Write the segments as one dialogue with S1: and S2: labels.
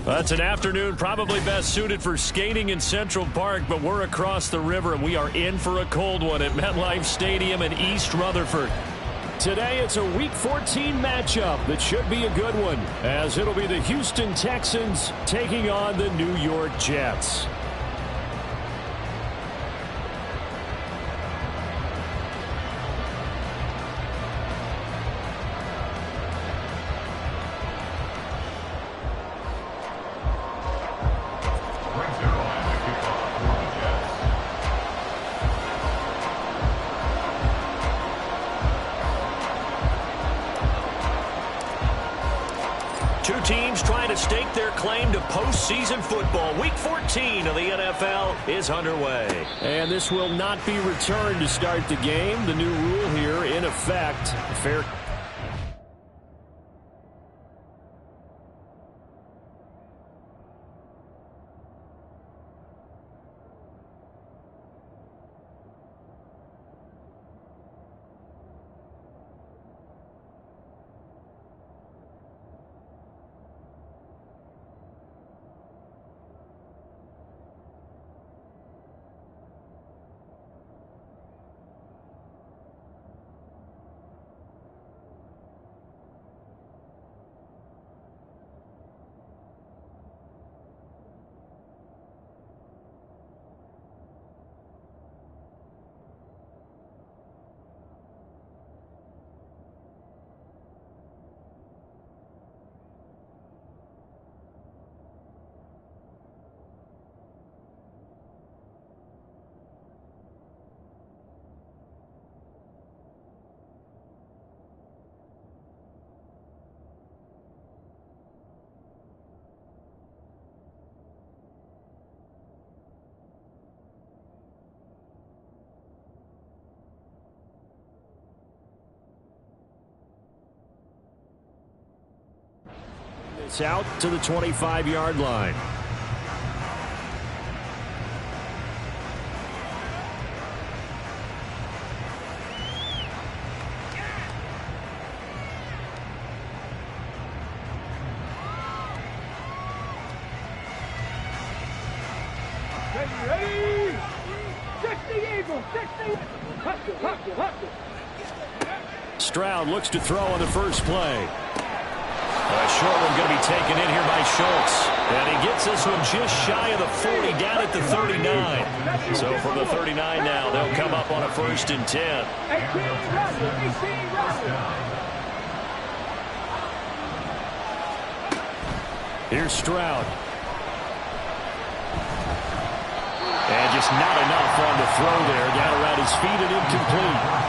S1: That's an afternoon probably best suited for skating in Central Park, but we're across the river and we are in for a cold one at MetLife Stadium in East Rutherford. Today it's a Week 14 matchup that should be a good one, as it'll be the Houston Texans taking on the New York Jets.
S2: Two teams trying to stake their claim to postseason football. Week 14 of the NFL is underway.
S1: And this will not be returned to start the game. The new rule here in effect. Fair. It's out to the 25-yard line.
S3: Ready? 60 Eagles, 60. Hustle.
S1: Stroud looks to throw on the first play. A short one going to be taken in here by Schultz. And he gets this one just shy of the 40, down at the 39. So from the 39 now, they'll come up on a 1st and 10. 18 Here's Stroud. And just not enough on the throw there. Down around his feet and incomplete.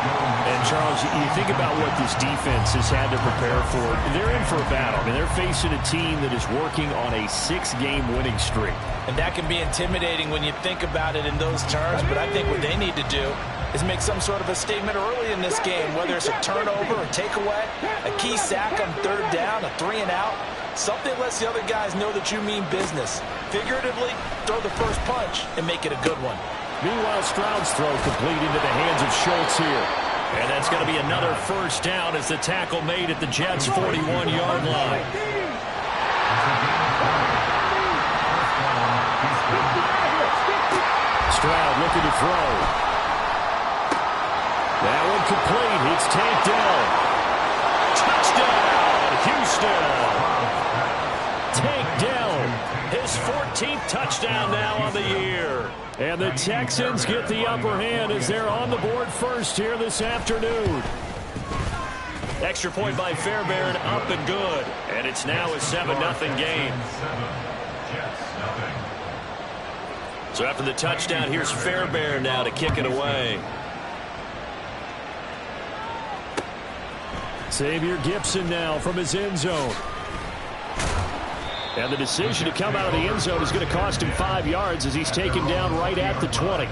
S1: And, Charles, you think about what this defense has had to prepare for. They're in for a battle. I mean, they're facing a team that is working on a 6-game winning streak.
S4: And that can be intimidating when you think about it in those terms. But I think what they need to do is make some sort of a statement early in this game, whether it's a turnover, a takeaway, a key sack on 3rd down, a 3-and-out. Something lets the other guys know that you mean business. Figuratively, throw the first punch and make it a good one.
S1: Meanwhile, Stroud's throw complete into the hands of Schultz here. And that's going to be another 1st down as the tackle made at the Jets' 41-yard line. Stroud looking to throw. That one complete. It's tanked down. Touchdown, Houston. Tanked down. His 14th touchdown now on the year. And the Texans get the upper hand as they're on the board first here this afternoon. Extra point by Fairbairn, up and good. And it's now a 7-0 game. So after the touchdown, here's Fairbairn now to kick it away. Xavier Gipson now from his end zone. And the decision to come out of the end zone is going to cost him 5 yards as he's taken down right at the 20.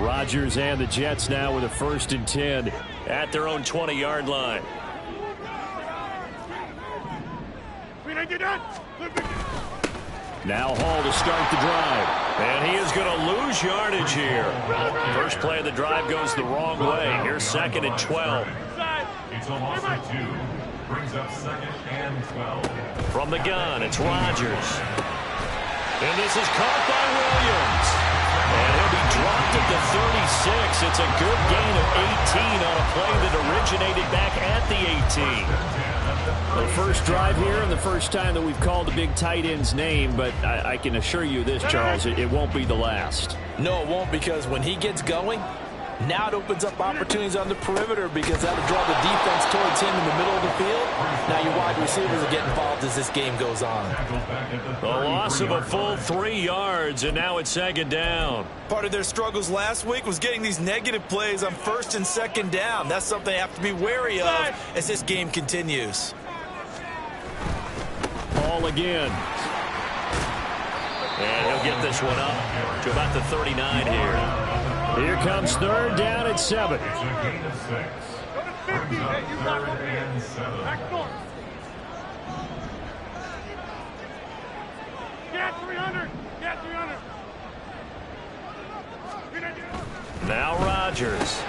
S1: Rodgers and the Jets now with a 1st and 10 at their own 20-yard line. Now Hall to start the drive.
S2: And he is going to lose yardage here. First play of the drive goes the wrong way. Here's 2nd and 12.
S5: It's a loss of 2. Brings up 2nd and 12.
S2: From the gun, it's Rodgers. And this is caught by Williams. And he'll be dropped at the 36. It's a good gain of 18 on a play that originated back at the 18.
S1: The first drive here and the first time that we've called a big tight end's name, but I can assure you this, Charles, it won't be the last.
S4: No, it won't, because when he gets going, now it opens up opportunities on the perimeter because that'll draw the defense towards him in the middle of the field. Now your wide receivers will get involved as this game goes on.
S2: A loss of a full 3 yards, and now it's 2nd down.
S4: Part of their struggles last week was getting these negative plays on 1st and 2nd down. That's something they have to be wary of as this game continues.
S1: Ball again.
S2: And he'll get this one up to about the 39 here.
S1: Here comes 3rd down at 7.
S5: It's a gain of 6. Brings up 3rd and 7.
S3: Get 300. Get 300.
S2: Now Rodgers.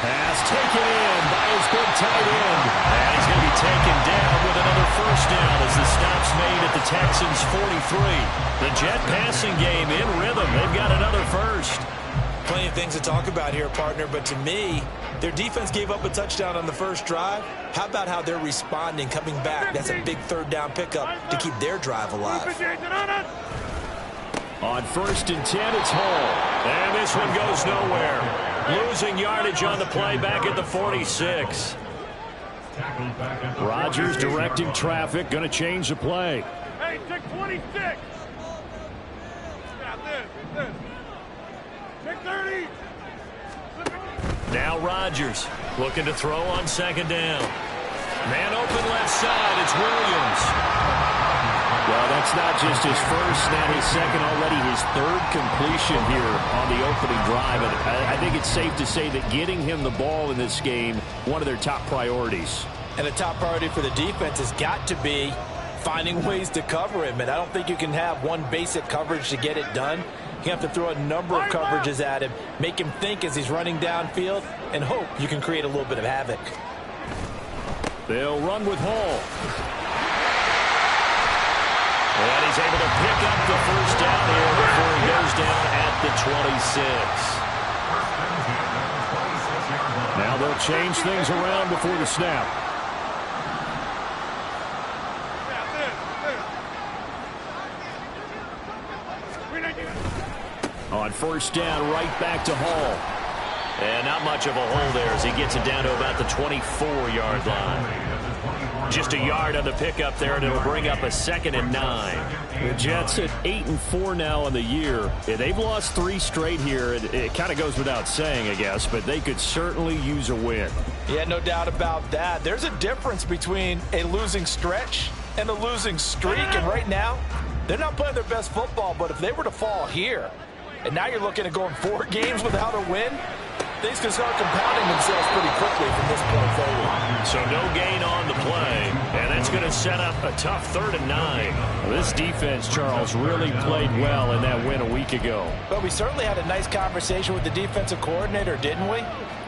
S1: Pass taken in by his big tight end.
S2: And he's going to be taken down with another 1st down as the stop's made at the Texans' 43. The Jet passing game in rhythm. They've got another 1st.
S4: Plenty of things to talk about here, partner, but to me, their defense gave up a touchdown on the first drive. How about how they're responding, coming back? That's a big 3rd down pickup to keep their drive alive.
S1: On 1st and 10, it's Hall.
S2: And this one goes nowhere. Losing yardage on the play back at the 46.
S1: Rodgers directing traffic, going to change the play.
S3: Hey, 626. This. 630.
S2: Now Rodgers looking to throw on 2nd down. Man open left side, it's Williams.
S1: Well, that's not just his first, not his second, already his 3rd completion here on the opening drive. And I think it's safe to say that getting him the ball in this game, one of their top priorities.
S4: And the top priority for the defense has got to be finding ways to cover him. And I don't think you can have one basic coverage to get it done. You have to throw a number of coverages at him, make him think as he's running downfield, and hope you can create a little bit of havoc.
S1: They'll run with Hall.
S2: And he's able to pick up the 1st down here before he goes down at the 26.
S1: Now they'll change things around before the snap. On 1st down, right back to Hall.
S2: And not much of a hole there as he gets it down to about the 24-yard line. Just a yard on the pickup there, and it'll bring up a 2nd and 9.
S1: The Jets at 8-4 now on the year. They've lost 3 straight here. It kind of goes without saying, I guess, but they could certainly use a win.
S4: Yeah, no doubt about that. There's a difference between a losing stretch and a losing streak, and right now, they're not playing their best football, but if they were to fall here, and now you're looking at going 4 games without a win, things can start compounding themselves pretty quickly from this point forward.
S2: So no gain on the play, and that's going to set up a tough 3rd and 9.
S1: Well, this defense, Charles, really played well in that win a week ago.
S4: But we certainly had a nice conversation with the defensive coordinator, didn't we?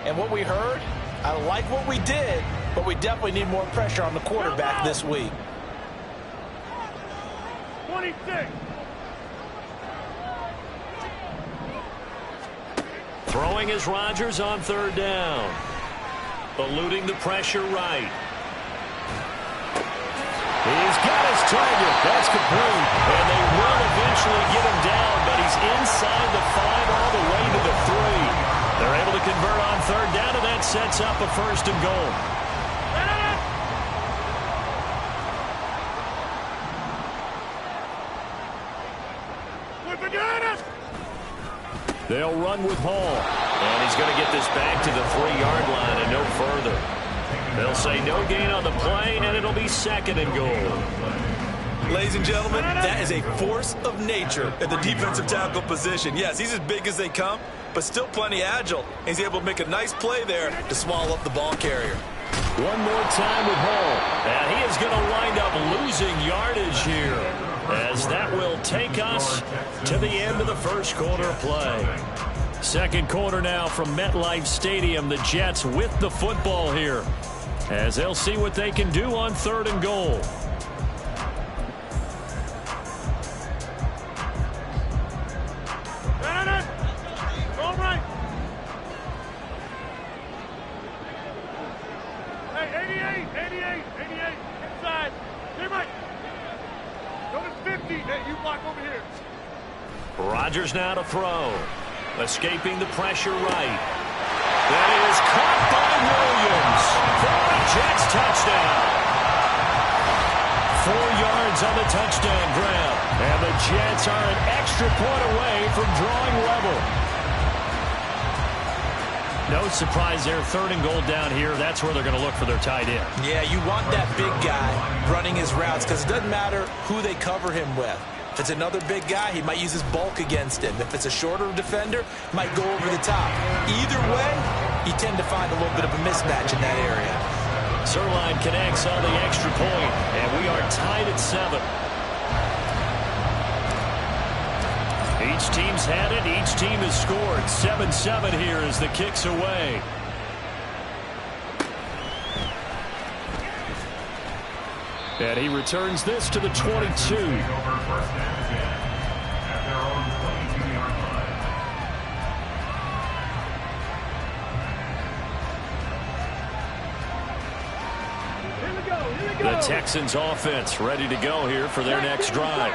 S4: And what we heard, I like what we did, but we definitely need more pressure on the quarterback this week.
S3: 26.
S2: Throwing is Rodgers on 3rd down. Eluding the pressure right.
S1: He's got his target. That's complete.
S2: And they will eventually get him down, but he's inside the 5 all the way to the 3. They're able to convert on 3rd down, and that sets up a 1st and goal.
S1: They'll run with Hall.
S2: And he's going to get this back to the 3-yard line and no further. They'll say no gain on the play, and it'll be 2nd and goal.
S4: Ladies and gentlemen, that is a force of nature at the defensive tackle position. Yes, he's as big as they come, but still plenty agile. He's able to make a nice play there to swallow up the ball carrier.
S1: One more time with Hall.
S2: And he is going to wind up losing yardage here.
S1: as that will take us to the end of the first quarter of play. Second quarter now from MetLife Stadium. The Jets with the football here as they'll see what they can do on 3rd and goal. Rodgers now to throw. Escaping the pressure right. That is caught by Williams for a Jets touchdown. 4 yards on the touchdown grab. And the Jets are an extra point away from drawing level. No surprise there. 3rd and goal down here. That's where they're going to look for their tight end.
S4: Yeah, you want that big guy running his routes because it doesn't matter who they cover him with. If it's another big guy, he might use his bulk against him. If it's a shorter defender, he might go over the top. Either way, you tend to find a little bit of a mismatch in that area.
S1: Zuerlein connects on the extra point, and we are tied at 7. Each team's had it. Each team has scored. 7-7 here as the kick's away. And he returns this to the 22. The Texans offense ready to go here for their next drive.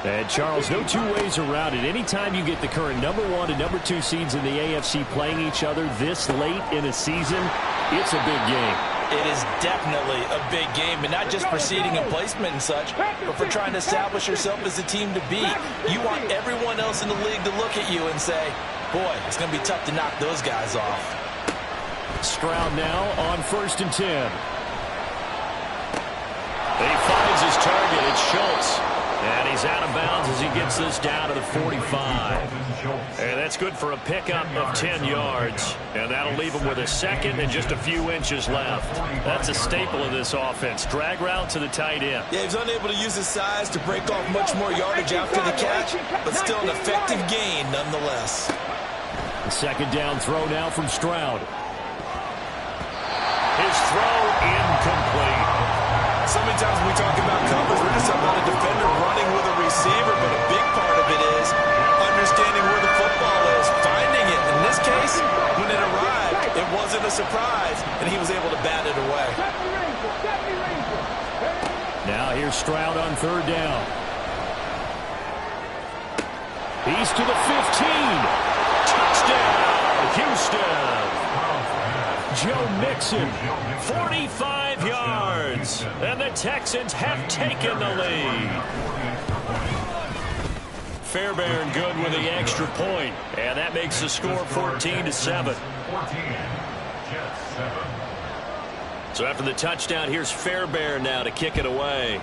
S1: And Charles, no two ways around it. Anytime you get the current number 1 and number 2 seeds in the AFC playing each other this late in a season, it's a big game.
S4: It is definitely a big game, and not just for seeding and placement and such, but for trying to establish yourself as a team to beat. You want everyone else in the league to look at you and say, boy, it's going to be tough to knock those guys off.
S1: Stroud now on 1st and 10. He finds his target. It's Schultz. And he's out of bounds as he gets this down to the 45. And that's good for a pickup of 10 yards. And that'll leave him with a second and just a few inches left. That's a staple of this offense. Drag route to the tight end.
S4: Yeah, he's unable to use his size to break off much more yardage after the catch, but still an effective gain nonetheless.
S1: The second down throw now from Stroud. His throw incomplete.
S4: So many times when we talk about coverage, we're just talking about a defender running with a receiver, but a big part of it is understanding where the football is, finding it. In this case, when it arrived, it wasn't a surprise, and he was able to bat it away.
S1: Now here's Stroud on 3rd down. He's to the 15. Touchdown, Houston. Joe Mixon, 45 yards, and the Texans have taken the lead. Fairbairn good with the extra point, and that makes the score 14-7. So after the touchdown, here's Fairbairn now to kick it away.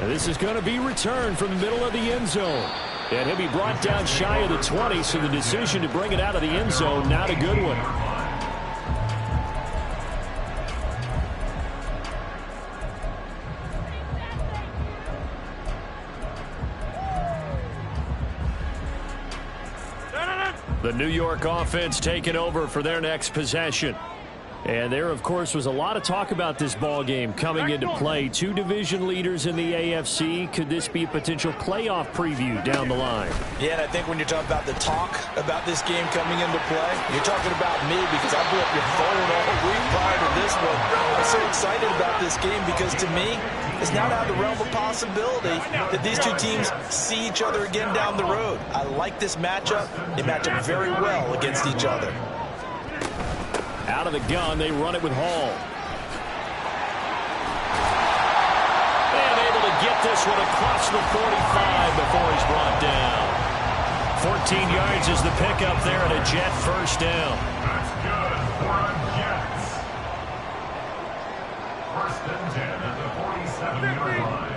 S1: And this is going to be returned from the middle of the end zone. And he'll be brought down shy of the 20, so the decision to bring it out of the end zone, not a good one. The New York offense taking over for their next possession. And there, of course, was a lot of talk about this ball game coming into play. 2 division leaders in the AFC. Could this be a potential playoff preview down the line?
S4: Yeah, and I think when you're talking about the talk about this game coming into play, you're talking about me because I blew up your phone all week prior to this one. I'm so excited about this game because, to me, it's not out of the realm of possibility that these two teams see each other again down the road. I like this matchup. They match up very well against each other.
S1: Out of the gun, they run it with Hall. And able to get this one across the 45 before he's brought down. 14 yards is the pickup there and a Jet first down.
S5: That's good for a Jets. 1st and 10 at the 47-yard line.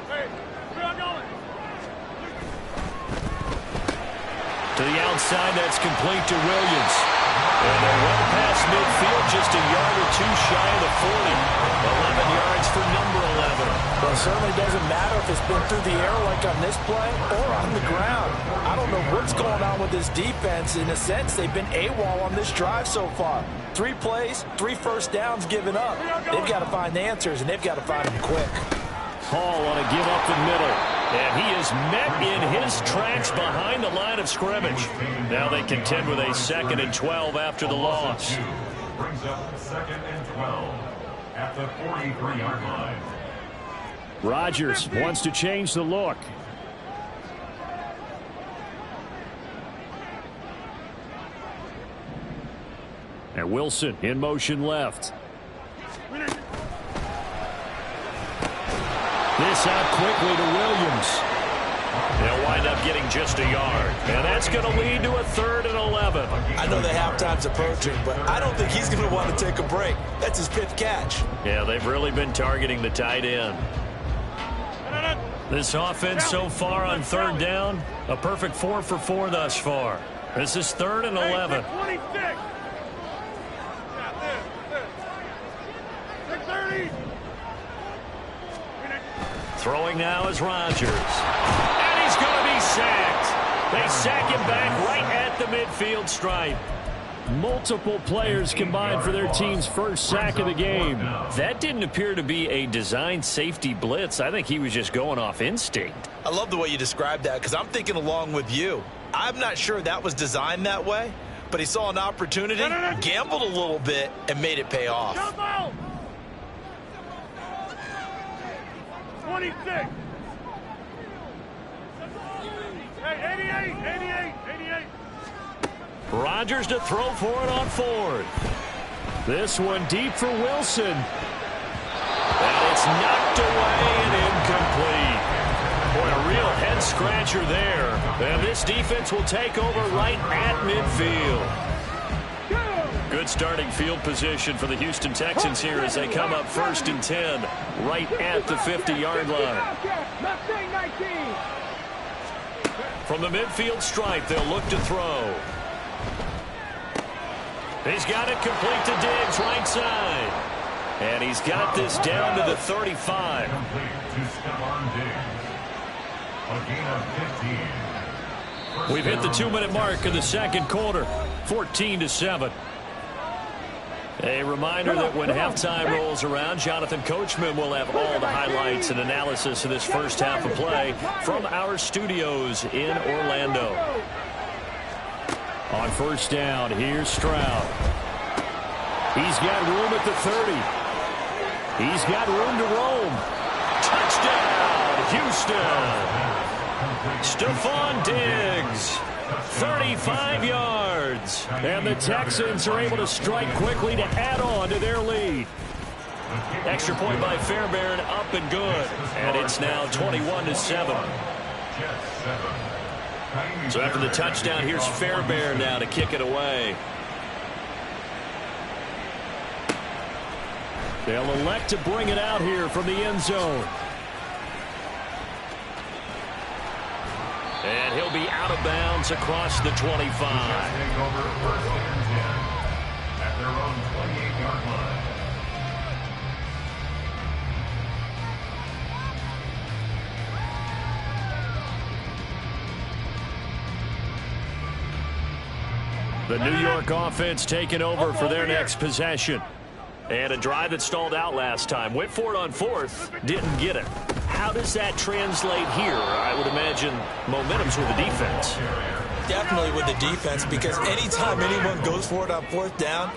S3: Hey, we're not going.
S1: To the outside, that's complete to Williams. And they're well past midfield, just a yard or two shy of the 40. 11 yards for number 11.
S4: Well, it certainly doesn't matter if it's been through the air like on this play or on the ground. I don't know what's going on with this defense. In a sense, they've been AWOL on this drive so far. 3 plays, 3 first downs given up. They've got to find the answers, and they've got to find them quick.
S1: Hall on a give up the middle. And he is met in his tracks behind the line of scrimmage. Now they contend with a 2nd and 12 after the loss.
S5: Brings up 2nd and 12 at the 43-yard line.
S1: Rodgers wants to change the look. And Wilson in motion left. This out quickly to Williams. They'll wind up getting just a yard. And that's going to lead to a 3rd and 11.
S4: I know the halftime's approaching, but I don't think he's going to want to take a break. That's his 5th catch.
S1: Yeah, they've really been targeting the tight end. This offense so far on 3rd down, a perfect 4 for 4 thus far. This is 3rd and 11.
S3: 26.
S1: Throwing now is Rodgers. And he's going to be sacked. They sack him back right at the midfield stripe. Multiple players combined for their team's first sack of the game. That didn't appear to be a designed safety blitz. I think he was just going off instinct.
S4: I love the way you described that because I'm thinking along with you. I'm not sure that was designed that way, but he saw an opportunity, gambled a little bit, and made it pay off.
S3: 26. Hey, 88.
S1: Rodgers to throw for it on 4th. This one deep for Wilson. And it's knocked away and incomplete. Boy, a real head-scratcher there. And this defense will take over right at midfield. Good starting field position for the Houston Texans here as they come up 1st and 10 right at the 50-yard line. From the midfield stripe, they'll look to throw. He's got it complete to Diggs, right side. And he's got this down to the 35.
S5: Complete to Stephon Diggs. A gain of 15.
S1: We've hit the 2-minute mark of the 2nd quarter, 14-7. A reminder that when halftime rolls around, Jonathan Coachman will have all the highlights and analysis of this first half of play from our studios in Orlando. On 1st down, here's Stroud. He's got room at the 30. He's got room to roam. Touchdown, Houston. Stephon Diggs. 35 yards. And the Texans are able to strike quickly to add on to their lead. Extra point by Fairbairn, up and good. And it's now 21-7. So after the touchdown, here's Fairbairn now to kick it away. They'll elect to bring it out here from the end zone. And he'll be out of bounds across the 25.
S5: Take over 1st and 10 at their own 28-yard line.
S1: The New York offense taking over for their next possession. And a drive that stalled out last time. Went for it on 4th, didn't get it. How does that translate here? I would imagine momentum's with the defense.
S4: Definitely with the defense, because anytime anyone goes for it on 4th down,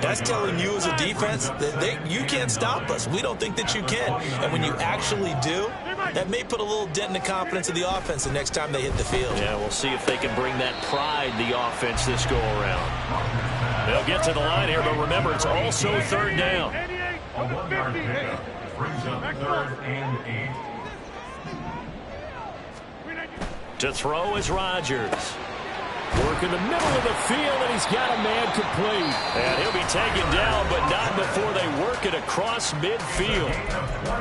S4: that's telling you as a defense that you can't stop us. We don't think that you can. And when you actually do, that may put a little dent in the confidence of the offense the next time they hit the field.
S1: Yeah, we'll see if they can bring that pride, the offense, this go around. They'll get to the line here, but remember, it's also 3rd down.
S5: A 1-yard pickup brings up 3rd and 8.
S1: To throw is Rodgers. Work in the middle of the field, and he's got a man complete. And he'll be taken down, but not before they work it across midfield.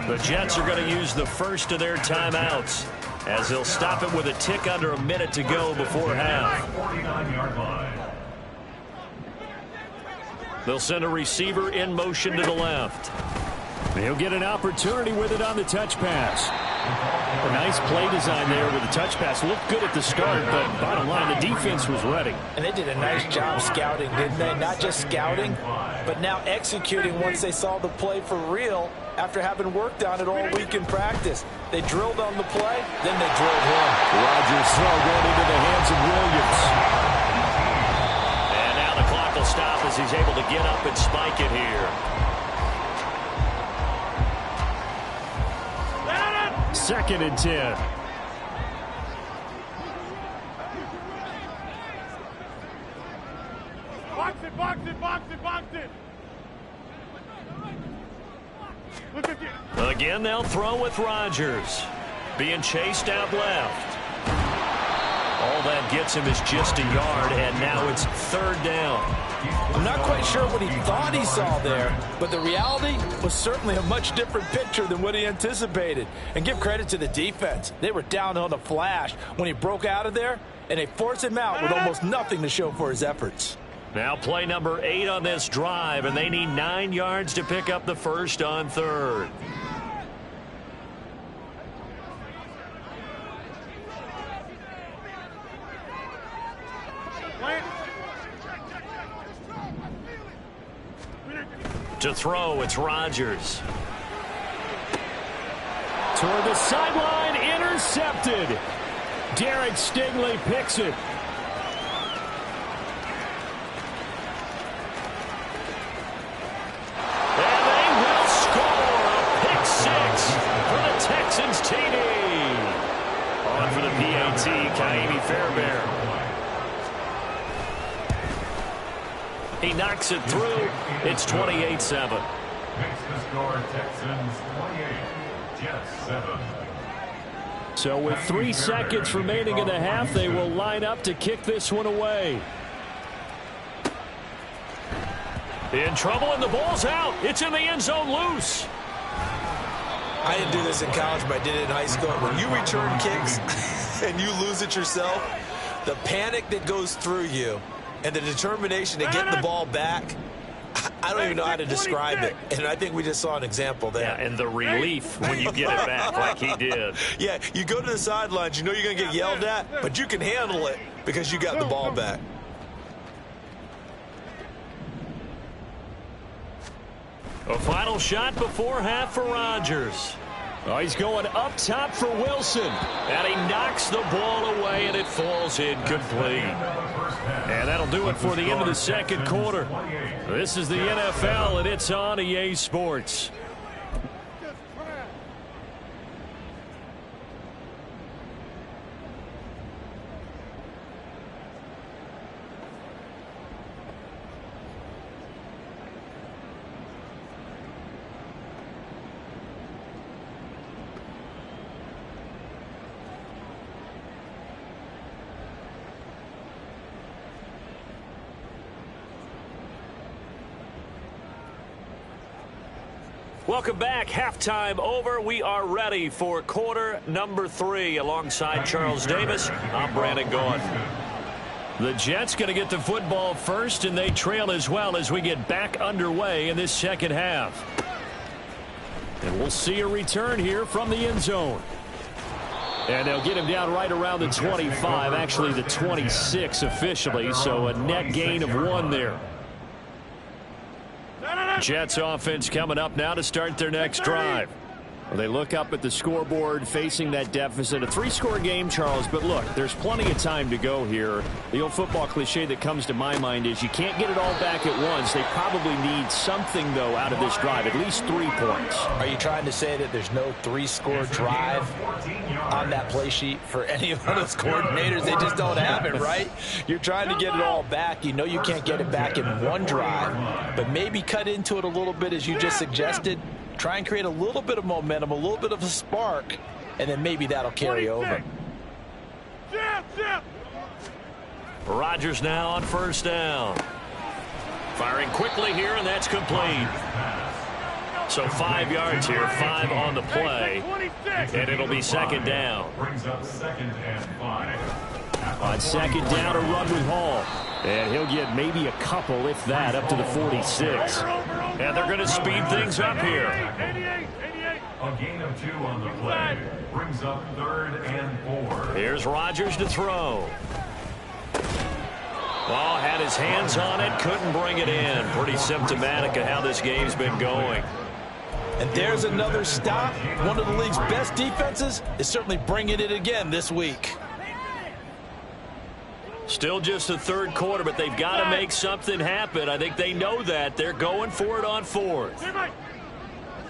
S1: The Jets are going to use the first of their timeouts as they'll stop it with a tick under a minute to go before half.
S5: 49-yard line.
S1: They'll send a receiver in motion to the left. He'll get an opportunity with it on the touch pass. A nice play design there with the touch pass. Looked good at the start, but bottom line, the defense was ready.
S4: And they did a nice job scouting, didn't they? Not just scouting, but now executing once they saw the play for real after having worked on it all week in practice. They drilled on the play, then they drilled him.
S1: Rodgers' throw going into the hands of Williams. And now the clock will stop as he's able to get up and spike it here. Second and 10.
S3: Box it, box it, box it, box it. Look at you.
S1: Again, they'll throw with Rodgers. Being chased out left. All that gets him is just a yard, and now it's third down.
S4: I'm not quite sure what he thought he saw there, but the reality was certainly a much different picture than what he anticipated. And give credit to the defense. They were down on the flash when he broke out of there, and they forced him out with almost nothing to show for his efforts.
S1: Now play number 8 on this drive, and they need 9 yards to pick up the first on third. To throw, it's Rodgers. Toward the sideline, intercepted. Derek Stingley picks it. And they will score a pick 6 for the Texans TD. On for the PAT, Ka'imi Fairbairn. He knocks it through. It's 28-7.
S5: Makes the score Texans 28, Jets 7.
S1: So with 3 seconds remaining in the half, they will line up to kick this one away. In trouble, and the ball's out. It's in the end zone loose.
S4: I didn't do this in college, but I did it in high school. When you return kicks and you lose it yourself, the panic that goes through you and the determination to get the ball back, I don't even know how to describe it. And I think we just saw an example there.
S1: Yeah, and the relief when you get it back like he did.
S4: Yeah, you go to the sidelines, you know you're going to get yelled at, but you can handle it because you got the ball back.
S1: A final shot before half for Rodgers. Oh, he's going up top for Wilson. And he knocks the ball away, and it falls incomplete. And that'll do it for the end of the second quarter. This is the NFL, and it's on EA Sports. Welcome back. Halftime over. We are ready for quarter number 3. Alongside Charles Davis, I'm Brandon Gaudin. The Jets going to get the football first, and they trail as well as we get back underway in this second half. And we'll see a return here from the end zone. And they'll get him down right around the 25, actually the 26 officially, so a net gain of 1 there. Jets offense coming up now to start their next drive. Well, they look up at the scoreboard facing that deficit. A 3-score game, Charles, but look, there's plenty of time to go here. The old football cliche that comes to my mind is you can't get it all back at once. They probably need something, though, out of this drive, at least 3 points.
S4: Are you trying to say that there's no 3-score drive on that play sheet for any of those coordinators? They just don't have it, right? You're trying to get it all back. You know you can't get it back in one drive, but maybe cut into it a little bit as you just suggested. Try and create a little bit of momentum, a little bit of a spark, and then maybe that'll carry over.
S1: Rodgers now on first down. Firing quickly here, and that's complete. So 5 yards here, 5 on the play, and it'll be second down.
S5: Brings up 2nd and 5.
S1: On second down, a run with Hall. And he'll get maybe a couple, if that, up to the 46.
S2: And they're going to speed things up here.
S3: 88, 88.
S5: A gain of 2 on the play brings up 3rd and 4.
S2: Here's Rodgers to throw. Well, had his hands on it, couldn't bring it in. Pretty symptomatic of how this game's been going.
S4: And there's another stop. One of the league's best defenses is certainly bringing it again this week.
S2: Still just the 3rd quarter, but they've got to make something happen. I think they know that. They're going for it on 4th.
S3: Hey, Mike.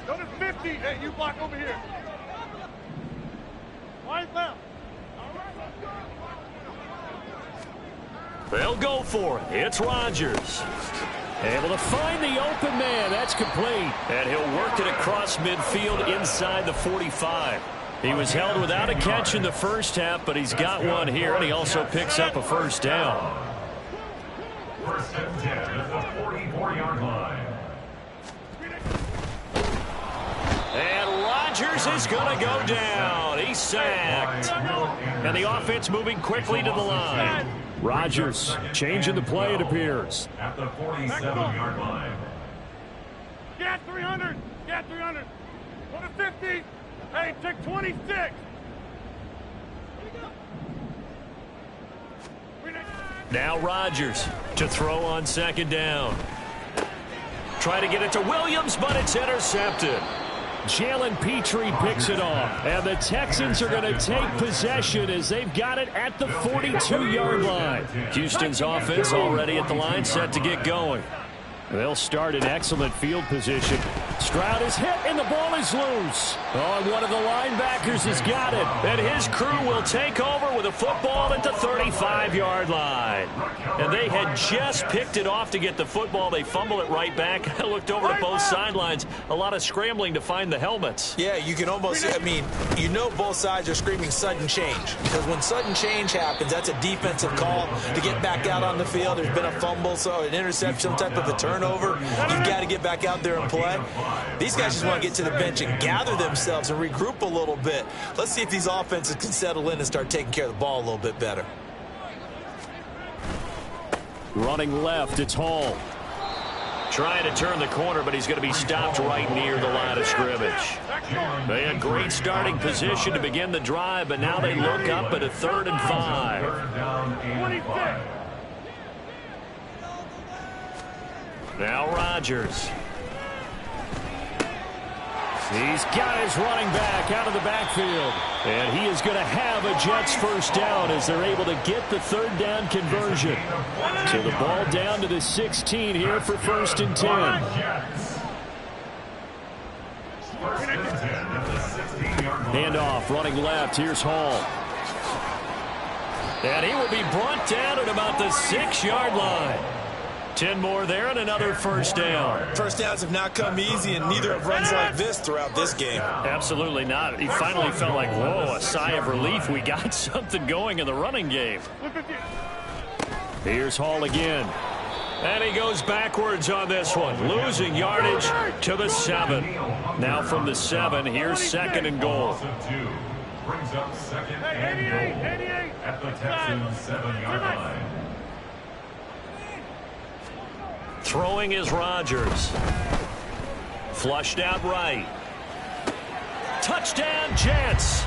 S3: Go to 50. Hey, you block over here. Wide left.
S2: They'll go for it. It's Rodgers.
S1: Able to find the open man. That's complete.
S2: And he'll work it across midfield inside the 45. He was held without a catch in the first half, but he's got one here, and he also picks up a first down.
S5: 1st and 10 at the 44-yard line.
S2: And Rodgers is going to go down. He's sacked. And the offense moving quickly to the line.
S1: Rodgers changing the play, it appears.
S5: At the 47-yard line.
S3: Get 300. Get 300. Go to 50. Hey, take 26.
S2: Now Rodgers to throw on 2nd down. Try to get it to Williams, but it's intercepted.
S1: Jalen Petrie picks it off. And the Texans are going to take possession as they've got it at the 42-yard line.
S2: Houston's offense already at the line, set to get going.
S1: They'll start in excellent field position. Stroud is hit, and the ball is loose. Oh, and one of the linebackers has got it.
S2: And his crew will take over with a football at the 35-yard line. And they had just picked it off to get the football. They fumble it right back. I looked over to both sidelines. A lot of scrambling to find the helmets.
S4: Yeah, you can almost, I mean, you know both sides are screaming sudden change. Because when sudden change happens, that's a defensive call to get back out on the field. There's been a fumble, so an interception, some type of a turnover. You've got to get back out there and play. These guys just want to get to the bench and gather themselves and regroup a little bit. Let's see if these offenses can settle in and start taking care of the ball a little bit better.
S1: Running left, it's Hall.
S2: Trying to turn the corner, but he's going to be stopped right near the line of scrimmage. They had great starting position to begin the drive, but now they look up at a 3rd and 5.
S5: 3rd down and 5.
S2: Now Rodgers.
S1: He's got his running back out of the backfield. And he is going to have a Jets first down as they're able to get the 3rd down conversion. So the ball down to the 16 here for 1st and 10.
S5: 1st and 10 at the 16-yard line.
S1: Handoff, running left. Here's Hall.
S2: And he will be brought down at about the 6-yard line. 10 more there and another first down.
S4: First downs have not come easy, and neither have runs like this throughout this game.
S2: Absolutely not. He finally felt like, whoa, a sigh of relief. We got something going in the running game.
S1: Here's Hall again.
S2: And he goes backwards on this one, losing yardage to the 7. Now from the 7, here's 2nd and goal.
S5: Brings up 2nd and goal at the Texans 7-yard line.
S2: Throwing is Rodgers. Flushed out right. Touchdown Jets.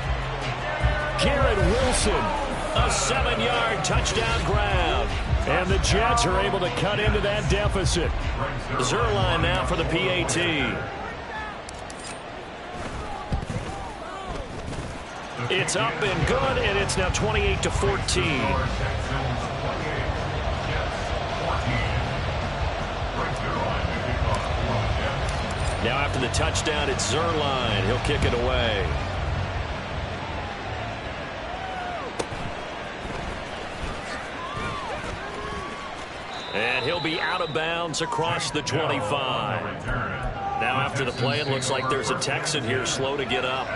S1: Garrett Wilson.
S2: A 7-yard touchdown grab.
S1: And the Jets are able to cut into that deficit.
S2: Zuerlein now for the PAT. It's up and good, and it's now 28-14. Now after the touchdown, it's Zuerlein. He'll kick it away. And he'll be out of bounds across the 25. Now after the play, it looks like there's a Texan here slow to get up.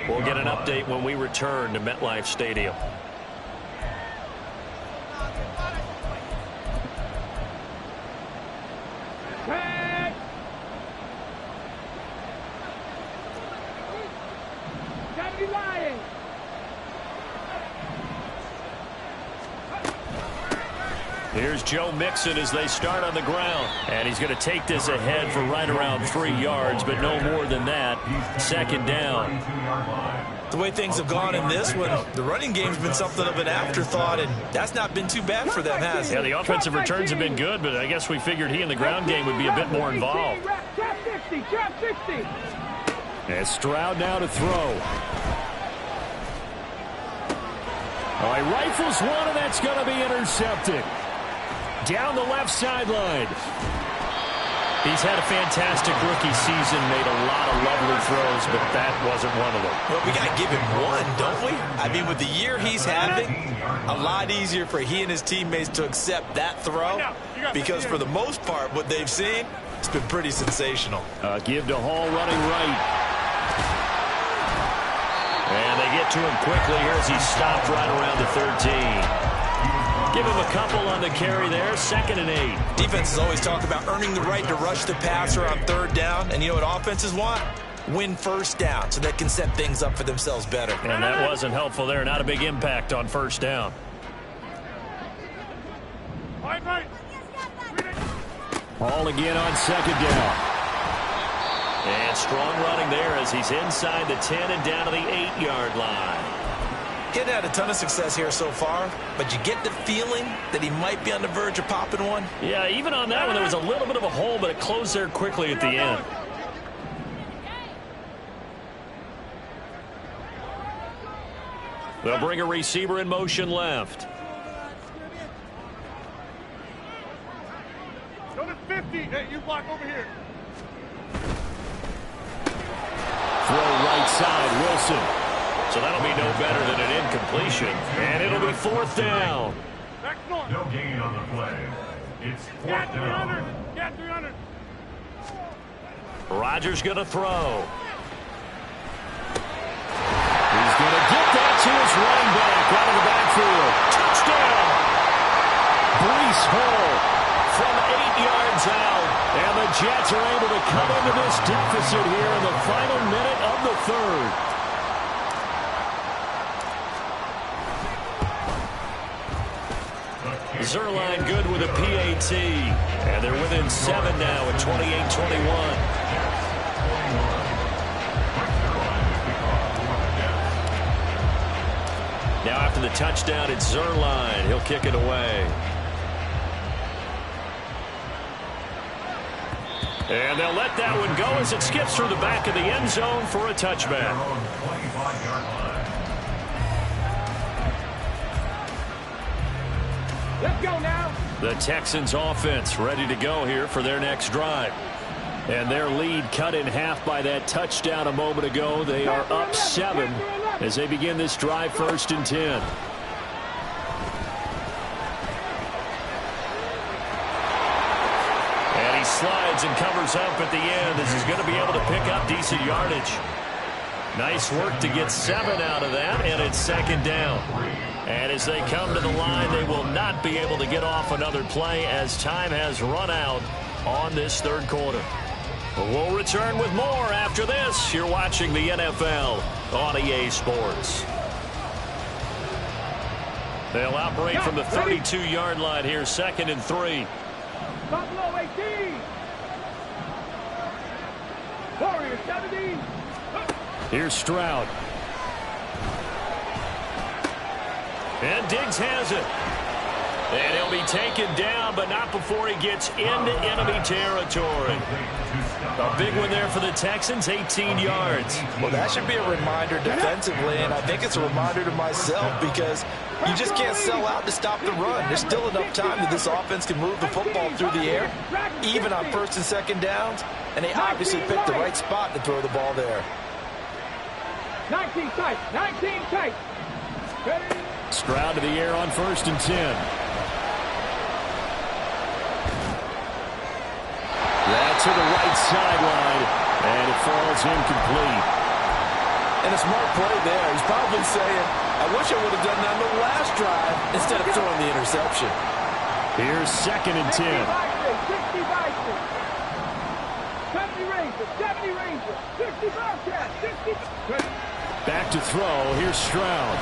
S2: We'll get an update when we return to MetLife Stadium.
S1: Here's Joe Mixon as they start on the ground. And he's going to take this ahead for right around 3 yards, but no more than that. Second down.
S4: The way things have gone in this one, the running game's been something of an afterthought, and that's not been too bad for them, has it?
S1: Yeah, the offensive returns have been good, but I guess we figured he in the ground game would be a bit more involved.
S3: Trap 60, trap 60.
S1: And Stroud now to throw. All right, rifles one, and that's going to be intercepted. Down the left sideline. He's had a fantastic rookie season, made a lot of lovely throws, but that wasn't one of them.
S4: Well, we got to give him one, don't we? I mean, with the year he's having, a lot easier for he and his teammates to accept that throw, because for the most part, what they've seen, it's been pretty sensational.
S1: Give to Hall running right. And they get to him quickly here as he stopped right around the 13. Give him a couple on the carry there, 2nd and 8.
S4: Defenses always talk about earning the right to rush the passer on 3rd down, and you know what offenses want? Win 1st down so they can set things up for themselves better.
S1: And that wasn't helpful there. Not a big impact on 1st down. Hall again on 2nd down. And strong running there as he's inside the 10 and down to the 8-yard line.
S4: He hasn't had a ton of success here so far, but you get the feeling that he might be on the verge of popping one.
S1: Yeah, even on that one, there was a little bit of a hole, but it closed there quickly at the end. They'll bring a receiver in motion left.
S3: Go to 50. Hey, you block over here.
S1: Throw right side, Wilson. So that'll be no better than an incompletion. And it'll be 4th down.
S5: No gain on the play. It's 4th down.
S3: Get 300.
S1: Rodgers going to throw. He's going to get that to his running back out of the backfield. Touchdown! Breece Hall from 8 yards out. And the Jets are able to cut into this deficit here in the final minute of the 3rd. Zuerlein good with a PAT. And they're within 7 now at 28-21. Now after the touchdown, it's Zuerlein. He'll kick it away. And they'll let that one go as it skips through the back of the end zone for a touchback.
S3: Let's go now.
S1: The Texans offense ready to go here for their next drive. And their lead cut in half by that touchdown a moment ago. They are up 7 as they begin this drive, 1st and 10. And he slides and covers up at the end as he's going to be able to pick up decent yardage. Nice work to get 7 out of that, and it's 2nd down. And as they come to the line, they will not be able to get off another play as time has run out on this 3rd quarter. We'll return with more after this. You're watching the NFL on EA Sports. They'll operate from the 32-yard line here, 2nd and 3.
S3: Buffalo 18. Warriors 17.
S1: Here's Stroud. And Diggs has it. And he'll be taken down, but not before he gets into enemy territory. A big one there for the Texans, 18 yards.
S4: Well, that should be a reminder defensively, and I think it's a reminder to myself because you just can't sell out to stop the run. There's still enough time that this offense can move the football through the air, even on 1st and 2nd downs, and they obviously picked the right spot to throw the ball there.
S3: 19 tight. 19 tight. Ready?
S1: Stroud to the air on 1st and 10. That's to the right sideline, and it falls incomplete.
S4: And a smart play there. He's probably saying, I wish I would have done that on the last drive instead of throwing the interception.
S1: Here's 2nd and 10.
S3: 60 Vikings. 70 Rangers. 70 Rangers. 60 Bobcats. 60.
S1: Back to throw. Here's Stroud.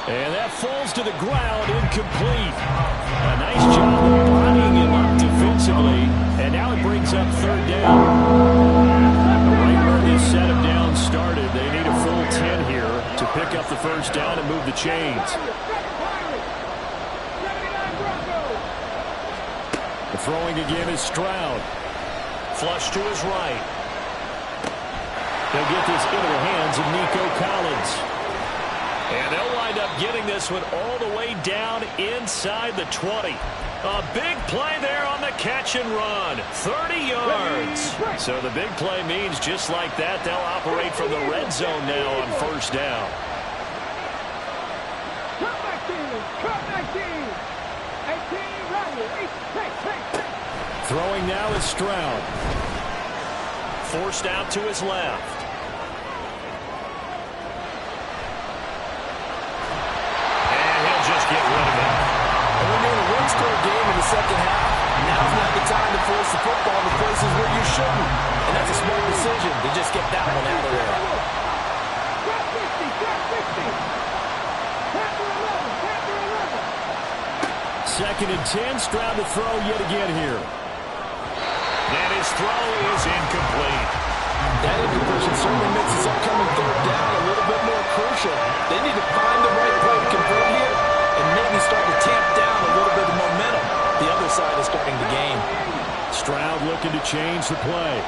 S1: And that falls to the ground, incomplete. A nice job of bodying him up defensively. And now it brings up third down. Right where this setup down started, they need a full 10 here to pick up the first down and move the chains. The throwing again is Stroud.
S2: Flush to his right.
S1: They'll get this into the hands of Nico Collins.
S2: And they'll wind up getting this one all the way down inside the 20. A big play there on the catch and run. 30 yards. So the big play means just like that, they'll operate from the red zone now on first down.
S1: Throwing now is Stroud.
S2: Forced out to his left. Just get rid of it.
S4: And when you're in a one-score game in the second half, now's not the time to force the football to places where you shouldn't. And that's a smart decision to just get that one out of there.
S1: Second and 10, Stroud to throw yet again here.
S2: And his throw is incomplete.
S4: That incompletion certainly makes this upcoming third down a little bit more crucial. They need to find the right play to convert here and maybe start to tamp down a little bit of momentum. The other side is starting to gain.
S1: Stroud looking to change the play.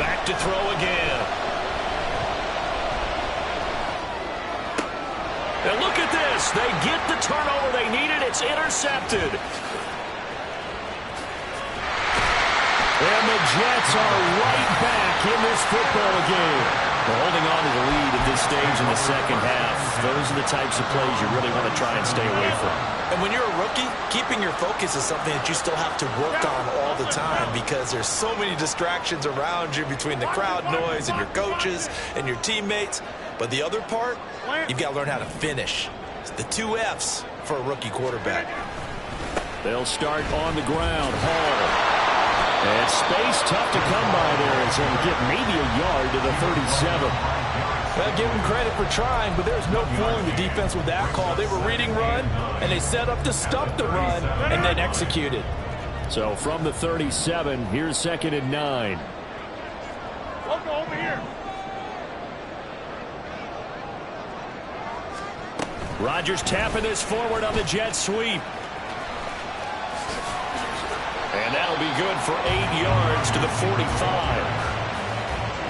S2: Back to throw again. And look at this. They get the turnover they needed. It's intercepted.
S1: And the Jets are right back in this football game.
S2: They're holding on to the lead at this stage in the second half. Those are the types of plays you really want to try and stay away from.
S4: And when you're a rookie, keeping your focus is something that you still have to work on all the time because there's so many distractions around you between the crowd noise and your coaches and your teammates. But the other part, you've got to learn how to finish. It's the 2 F's for a rookie quarterback.
S1: They'll start on the ground. Hall. And space tough to come by there as he'll get maybe a yard to the 37.
S4: Well, give him credit for trying, but there's no fooling the defense with that call. They were reading run, and they set up to stop the run, and then executed.
S1: So from the 37, here's second and 9.
S3: Loco, over here.
S2: Rodgers tapping this forward on the jet sweep. And that'll be good for 8 yards to the 45.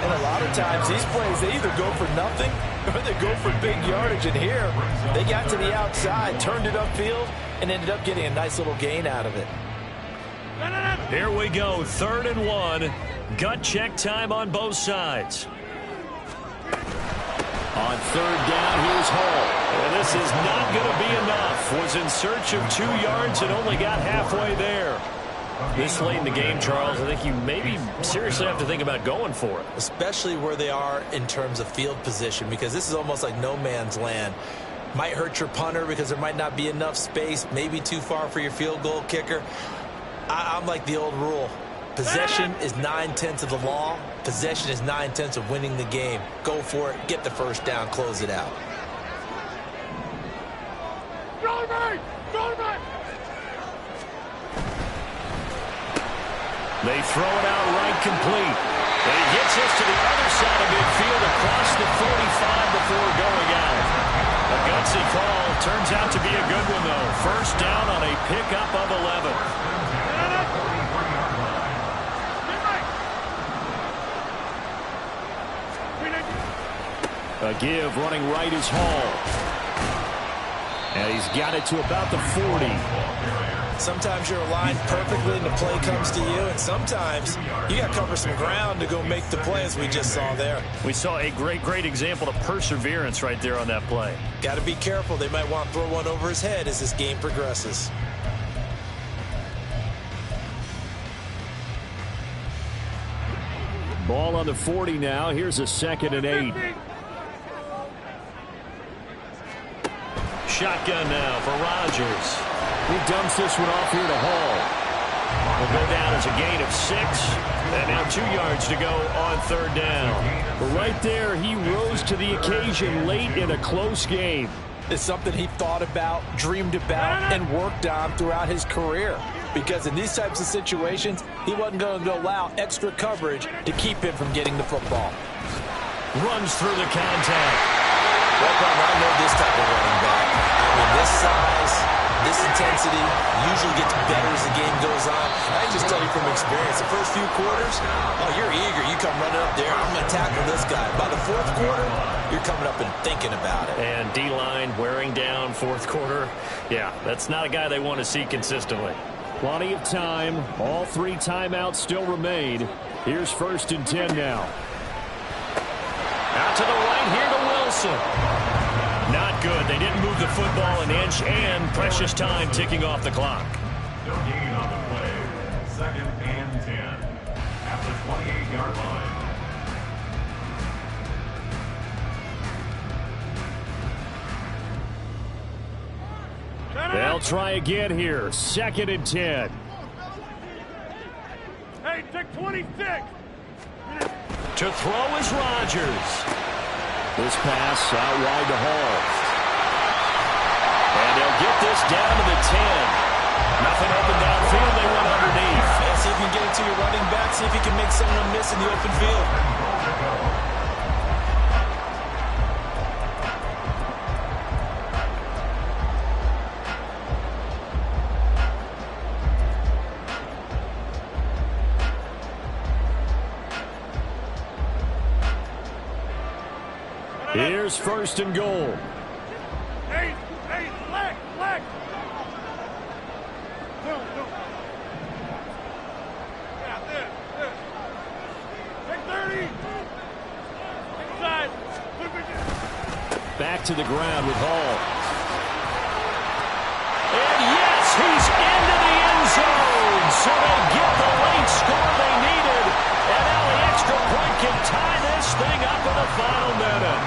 S4: And a lot of times, these plays, they either go for nothing or they go for big yardage. And here, they got to the outside, turned it upfield, and ended up getting a nice little gain out of it.
S2: Here we go, 3rd and 1. Gut check time on both sides.
S1: On third down, here's Hall.
S2: And this is not going to be enough. Was in search of 2 yards and only got halfway there. This late in the game, Charles, I think you maybe seriously have to think about going for it.
S4: Especially where they are in terms of field position, because this is almost like no man's land. Might hurt your punter because there might not be enough space, maybe too far for your field goal kicker. I'm like the old rule. Possession is 9/10 of the law. Possession is 9/10 of winning the game. Go for it, get the first down, close it out.
S3: Go right! Go right!
S2: They throw it out right complete. And he gets us to the other side of midfield across the 45 before going out. A gutsy call. Turns out to be a good one, though. First down on a pickup of 11.
S1: A give running right is Hall. And he's got it to about the 40.
S4: Sometimes you're aligned perfectly and the play comes to you, and sometimes you got to cover some ground to go make the play, as we just saw there.
S2: We saw a great example of perseverance right there on that play.
S4: Got to be careful. They might want to throw one over his head as this game progresses.
S1: Ball on the 40 now. Here's a 2nd and 8.
S2: Shotgun now for Rodgers.
S1: He dumps this one off here to Hall. will go down as a gain of 6. And now 2 yards to go on 3rd down.
S2: But right there, he rose to the occasion late in a close game.
S4: It's something he thought about, dreamed about, and worked on throughout his career. Because in these types of situations, he wasn't going to allow extra coverage to keep him from getting the football.
S1: Runs through the contact.
S4: Well, I know this type of running back. I mean, this size, this intensity usually gets better as the game goes on. I can just tell you from experience, the first few quarters, oh, you're eager. You come running up there, I'm going to tackle this guy. By the 4th quarter, you're coming up and thinking about it.
S1: And D-line wearing down 4th quarter. Yeah, that's not a guy they want to see consistently.
S2: Plenty of time. All 3 timeouts still remain. Here's 1st and 10 now.
S1: Out to the right here to Wilson. Not good. They didn't move the football an inch, and precious time ticking off the clock.
S5: No gain on the play. 2nd and 10 at the 28-yard line.
S2: They'll try again here. 2nd and 10.
S3: Hey, take 26.
S1: To throw is Rodgers.
S2: This pass out wide to Hall.
S1: And they'll get this down to the 10. Nothing up and downfield. They went underneath.
S4: Yeah, see if you can get it to your running back. See if you can make someone miss in the open field.
S2: Here's 1st and goal.
S3: Hey, flex. Boom. Yeah, this. Take 30. Inside.
S2: Back to the ground with Hall.
S1: And yes, he's into the end zone. So they get the late score they needed. And now the extra point can tie this thing up in the final minute.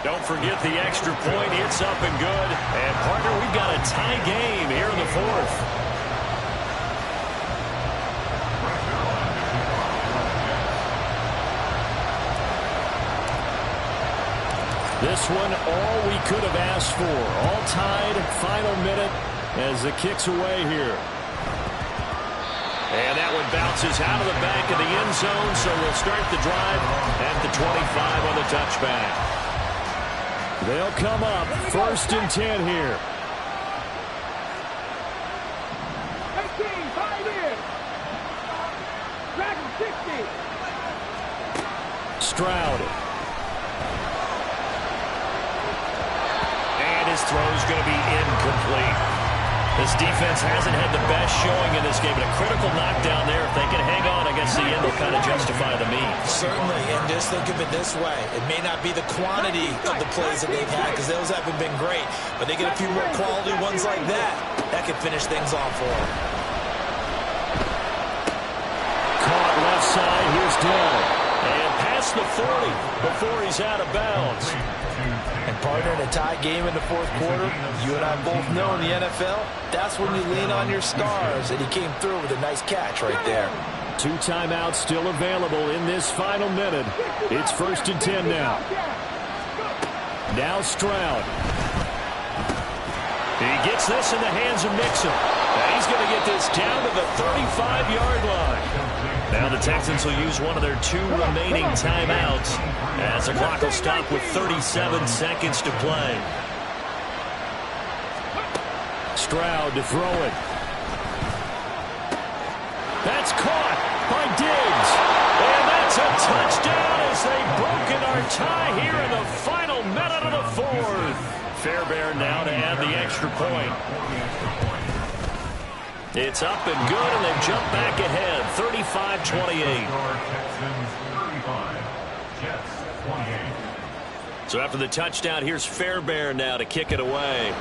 S1: Don't forget the extra point. It's up and good. And, partner, we've got a tie game here in the 4th.
S2: This one, all we could have asked for. All tied, final minute as it kicks away here.
S1: And that one bounces out of the back of the end zone, so we'll start the drive at the 25 on the touchback.
S2: They'll come up 1st and 10 here. Stroud.
S1: And his throw is going to be incomplete. This defense hasn't had the best showing in this game, but a critical knockdown there. If they can hang on against the end, they'll kind of justify the means.
S4: Certainly, and just think of it this way. It may not be the quantity of the plays that they've had, because those haven't been great, but they get a few more quality ones like that. That could finish things off for them.
S2: Caught left side. Here's Dell.
S1: And past the 40 before he's out of bounds.
S4: And, partner, in a tie game in the 4th quarter, you and I both know in the NFL, that's when you lean on your stars, and he came through with a nice catch right there.
S2: 2 timeouts still available in this final minute. It's 1st and 10 now. Now Stroud.
S1: He gets this in the hands of Mixon. And he's going to get this down to the 35-yard line. Now the Texans will use one of their 2 remaining timeouts as the clock will stop with 37 seconds to play.
S2: Stroud to throw it. That's caught by Diggs.
S1: And that's a touchdown as they've broken our tie here in the final minute of the 4th. Fairbairn now to add the extra point. It's up and good, and they've jumped back ahead, 35-28. So after the touchdown, here's Fairbairn now to kick it away.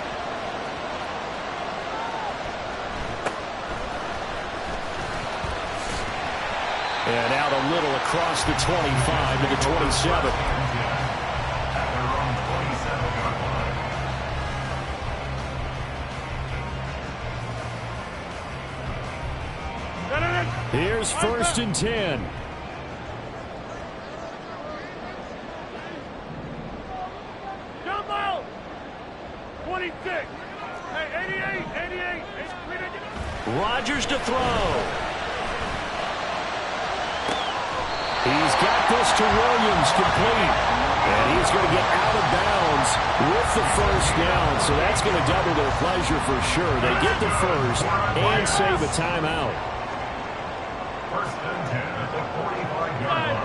S2: And out a little across the 25 to the 27.
S1: Here's 1st and 10.
S3: Jump out! 26. Hey, 88.
S1: Rodgers to throw. He's got this to Williams, complete. And he's going to get out of bounds with the 1st down. So that's going to double their pleasure for sure. They get the 1st and save a timeout.
S5: 1st and 10 at the 45-yard line.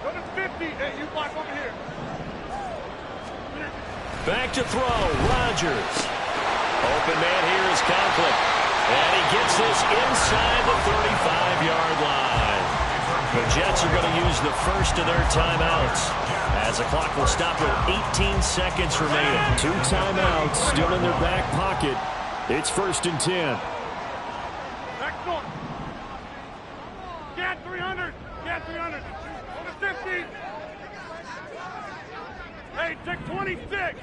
S3: Go to 50. Hey, you block over here.
S1: Back to throw, Rodgers. Open man here is Conklin. And he gets this inside the 35-yard line. The Jets are going to use the 1st of their timeouts, as the clock will stop with 18 seconds remaining. 2 timeouts still in their back pocket. It's 1st and 10.
S3: Back door. Get 300. Go to 50. Hey, take 26.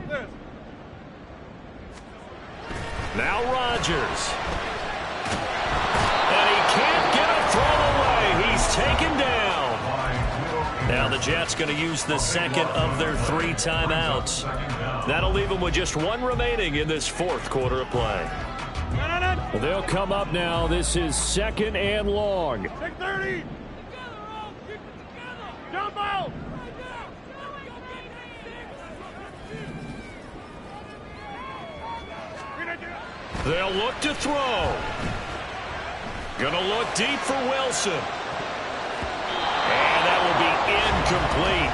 S3: This.
S1: Now Rodgers. And he can't get a throw away. He's taken down. Now the Jets going to use the 2nd of their 3 timeouts. That'll leave them with just 1 remaining in this 4th quarter of play. They'll come up now. This is 2nd and long.
S3: Take 30. Jump out.
S1: They'll look to throw. Gonna look deep for Wilson. And that will be incomplete.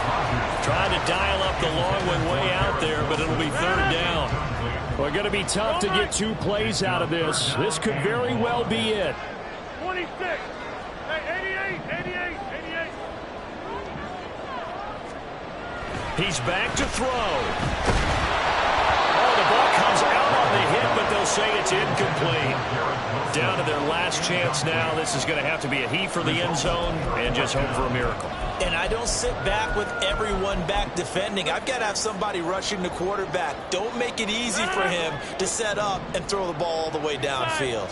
S1: Trying to dial up the long one way out there, but it'll be 3rd down. Well, going to be tough to get 2 plays out of this. This could very well be it.
S3: 26. Hey, 88.
S1: He's back to throw. The ball comes out on the hit, but they'll say it's incomplete. Down to their last chance now. This is going to have to be a heave for the end zone and just hope for a miracle.
S4: And I don't sit back with everyone back defending. I've got to have somebody rushing the quarterback. Don't make it easy for him to set up and throw the ball all the way downfield.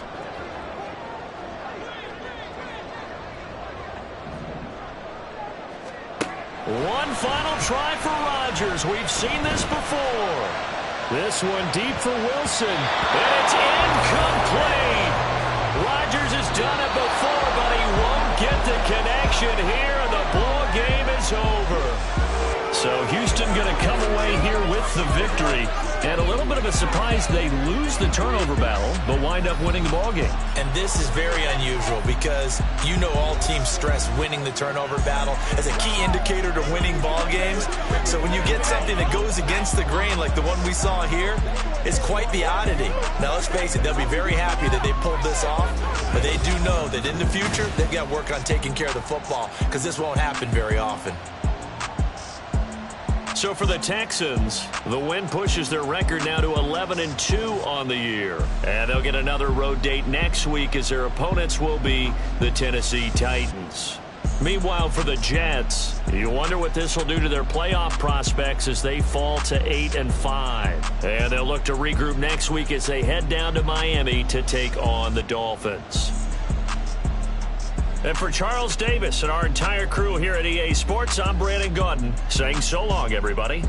S1: One final try for Rodgers. We've seen this before. This one deep for Wilson. And it's incomplete. Rodgers has done it before, but he won't get the connection here, and the ball game is over. So Houston going to come away here with the victory. And a little bit of a surprise, they lose the turnover battle, but wind up winning the ball game.
S4: And this is very unusual because you know all teams stress winning the turnover battle as a key indicator to winning ball games. So when you get something that goes against the grain like the one we saw here, it's quite the oddity. Now let's face it, they'll be very happy that they pulled this off, but they do know that in the future they've got to work on taking care of the football because this won't happen very often.
S1: So for the Texans, the win pushes their record now to 11-2 on the year. And they'll get another road date next week as their opponents will be the Tennessee Titans. Meanwhile, for the Jets, you wonder what this will do to their playoff prospects as they fall to 8-5. And they'll look to regroup next week as they head down to Miami to take on the Dolphins. And for Charles Davis and our entire crew here at EA Sports, I'm Brandon Gaudin saying so long, everybody.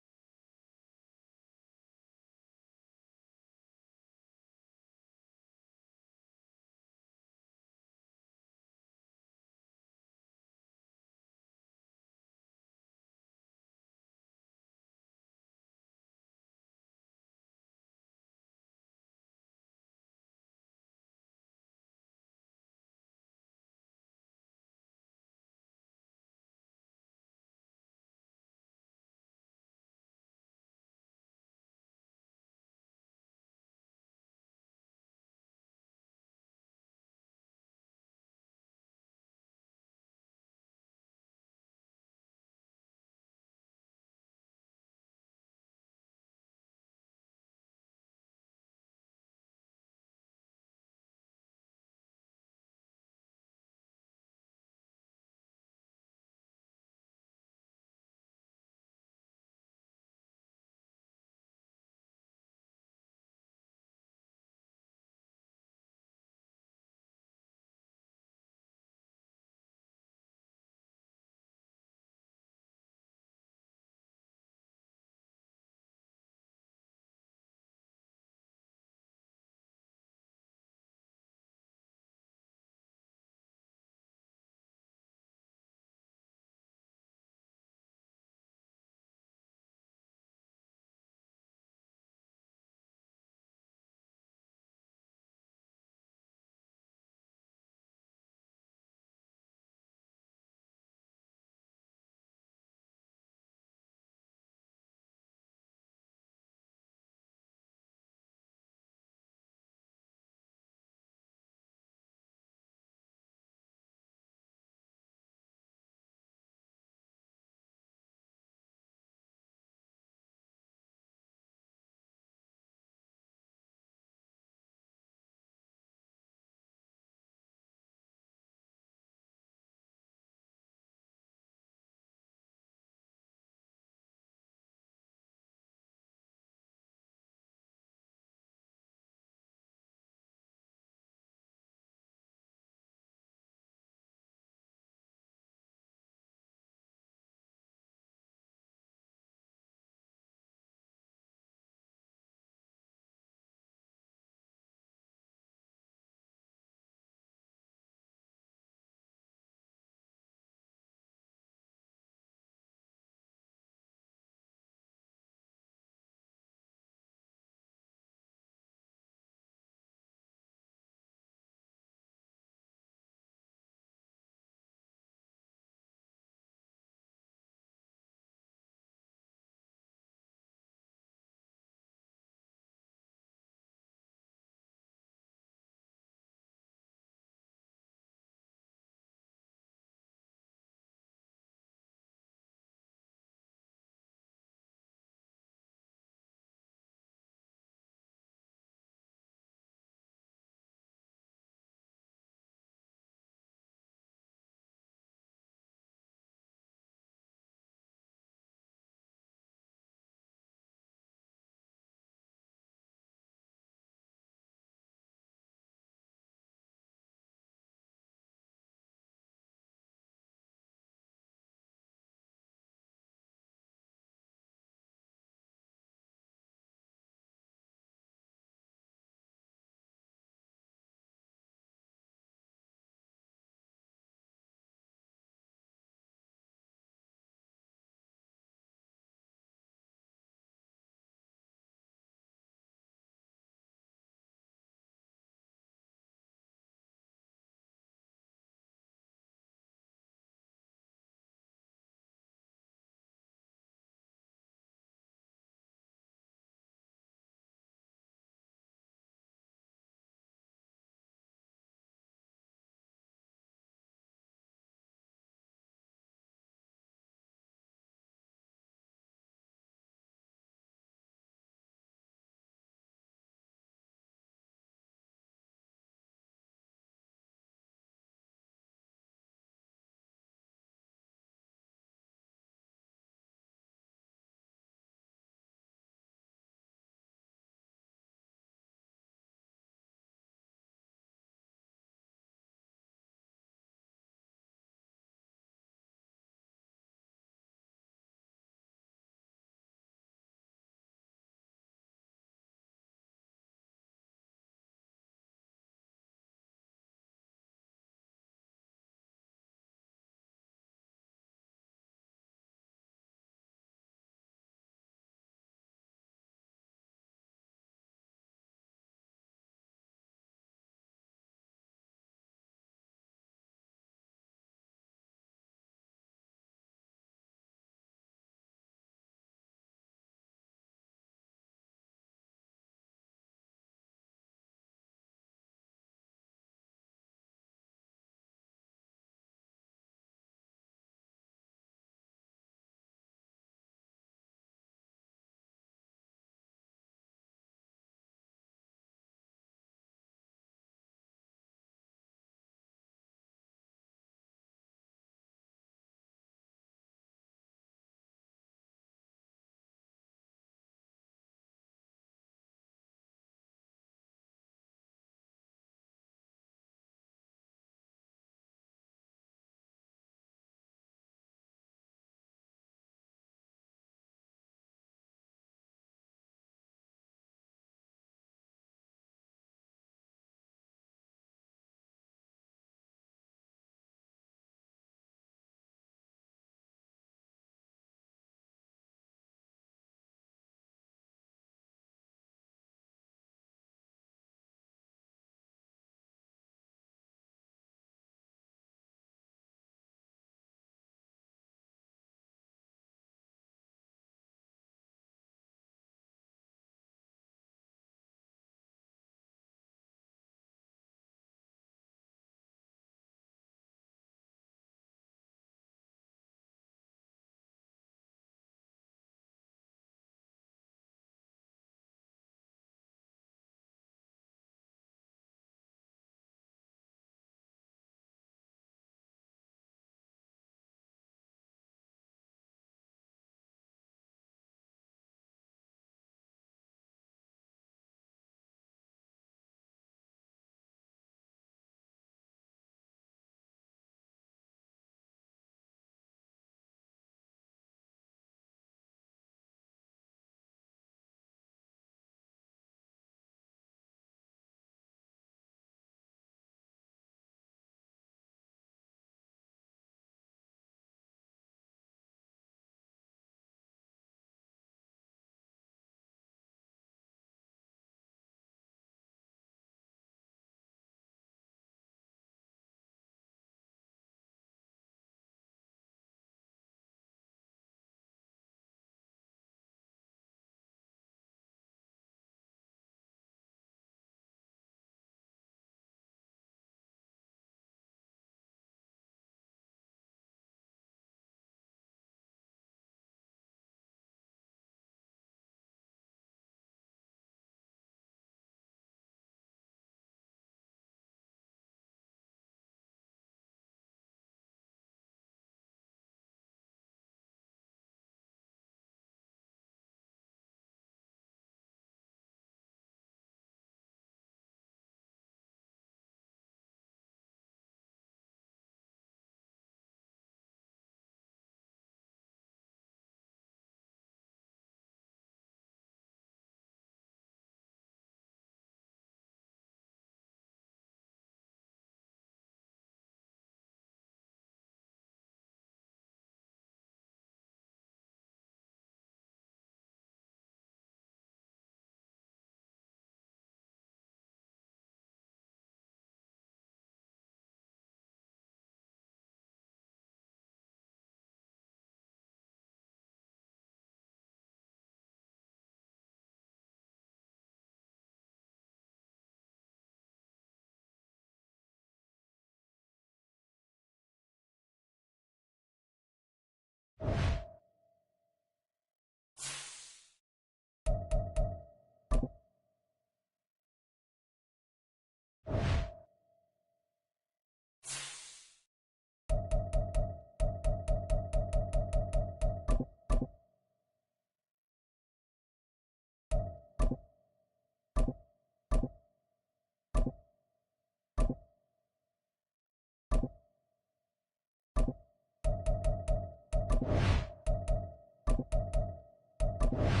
S1: go.